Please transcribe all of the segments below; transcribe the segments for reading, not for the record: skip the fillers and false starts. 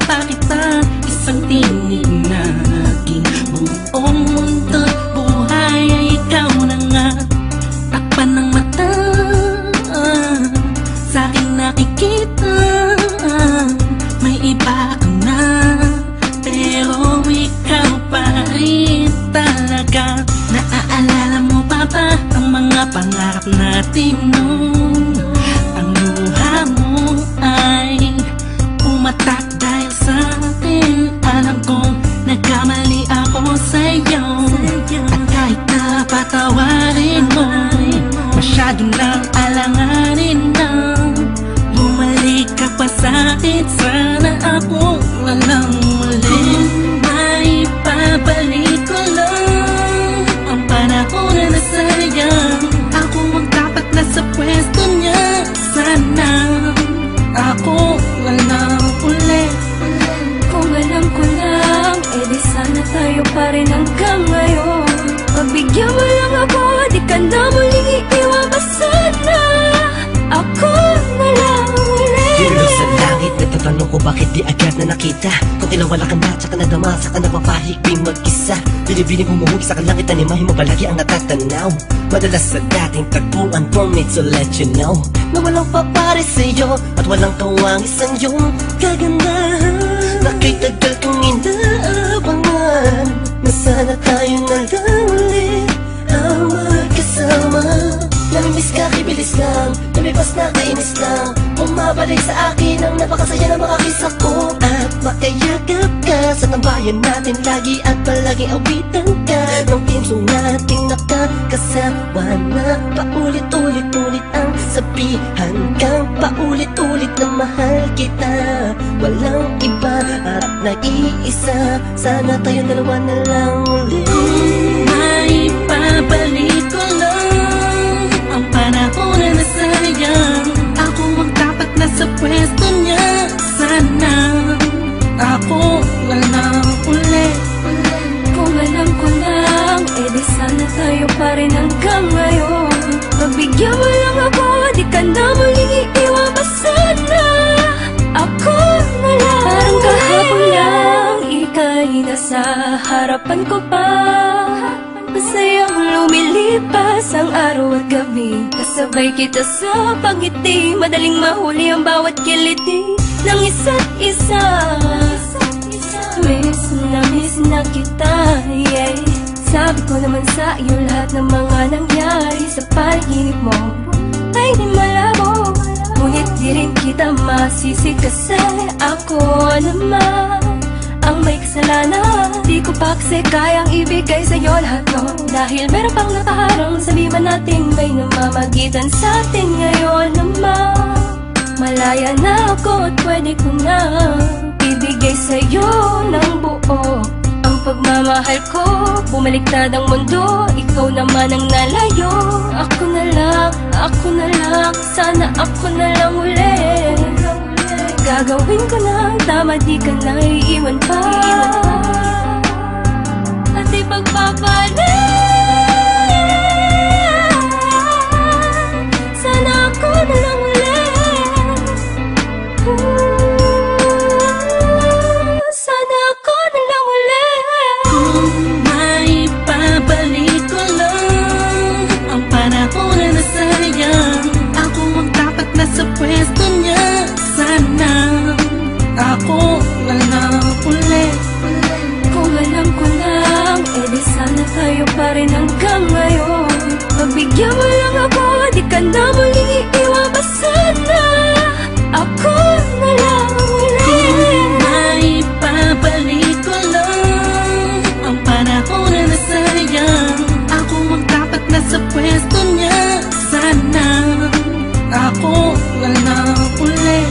pa kita, isang tinig na aking buong mundo't buhay ay ikaw na nga. Takpan ng mata, sa'king nakikita, may iba ka na, pero ikaw pa rin talaga. Naaalala mo pa ba ang mga pangarap natin noon? Ang luha mo ay umatak dahil sa atin. Alam kong nagkamali ako sa'yo, at kahit na patawarin mo, masyado nang alanganin na. Bumalik ka pa sa'kin, sana ako walang muli. May babalik ko lang ang panahon na nasayang. Ako ang dapat nasa pwesto niya, sana ako walang uli. Kung alam ko lang, edi sana tayo pa rin hanggang ngayon. Pagbigyan mo lang ako, di ka na muling iiwan pa sana. Ako na lang uli. Hilo sa langit, nagtatanong ko bakit di agad na nakita. Kung kinawala ka na, tsaka nadama, saka napapahigping mag-isa. Binibining humuhog sa kalangit, animahin mo palagi ang natatanaw. Madalas sa dating tagpuan for me to let you know na walang papare sa'yo at walang kawang isang iyong kagandahan. Nakitagal kong inaabangan na sana tayo na lang ulit ang magkasama. Namimiss ka, kibilis lang, lumipas na kainis lang. Bumabalik sa akin ang napakasaya na makakisa ko. At makayagap ka sa tambayan natin lagi, at palaging awitan ka ng team song nating nakakasama na paulit-ulit-ulit ang sabihan kang paulit-ulit na mahal kita. Walang iba at nag-iisa, sana tayo dalawa na lang ulit. May babalik ko lang ang panahon na nasayang. Ako ang dapat nasa pwesto niya, sana ako walang uli. Kung alam ko lang, edi sana tayo pa rin hanggang ngayon. Pagbigyan mo lang ako, di ka na muling iiwan pa sana. Ako na lang. Parang kahapon lang, ika'y nasa harapan ko pa. Masayang lumilipas ang araw at gabi, kasabay kita sa pangiti, madaling mahuli ang bawat kiliti ng isa't isa. Miss na kita, yeah. Sabi ko naman sa iyo lahat ng mga nangyari sa panaginip mo ay di malabo, ngunit di rin kita masisi kasi ako naman ang may kasalanan. Di ko pa kasi kayang ibigay sa'yo lahat mo, dahil meron pang nakaharang. Sabi man natin may namamagitan sa atin ngayon naman. Malaya na ako at pwede ko na ibigay sa'yo ng buo ang pagmamahal ko. Bumaliktad ang mundo, ikaw naman ang nalayo. Ako na lang, sana ako na lang ulit. Gagawin ko na tama, di ka na iiwan pa. At ipagpapalit, sana ako na lang ulit. Sana ako na lang ulit. Kung may babalik ko lang ang panahon na nasayang. Ako ang dapat nasa pwesto niya, sana ako walang uli. Kung alam ko lang, edi sana tayo pa rin hanggang ngayon. Pagbigyan mo lang ako, di ka na muling iiwan pa sana. Ako na lang ulit. May babalik ko lang ang panahon na nasayang. Ako ang dapat nasa pwesto niya, sana ako walang uli.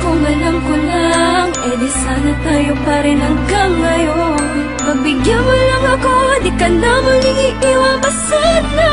Kung alam ko lang, edi sana tayo pa rin hanggang ngayon. Pagbigyan mo lang ako, di ka na muling iiwan pa sana.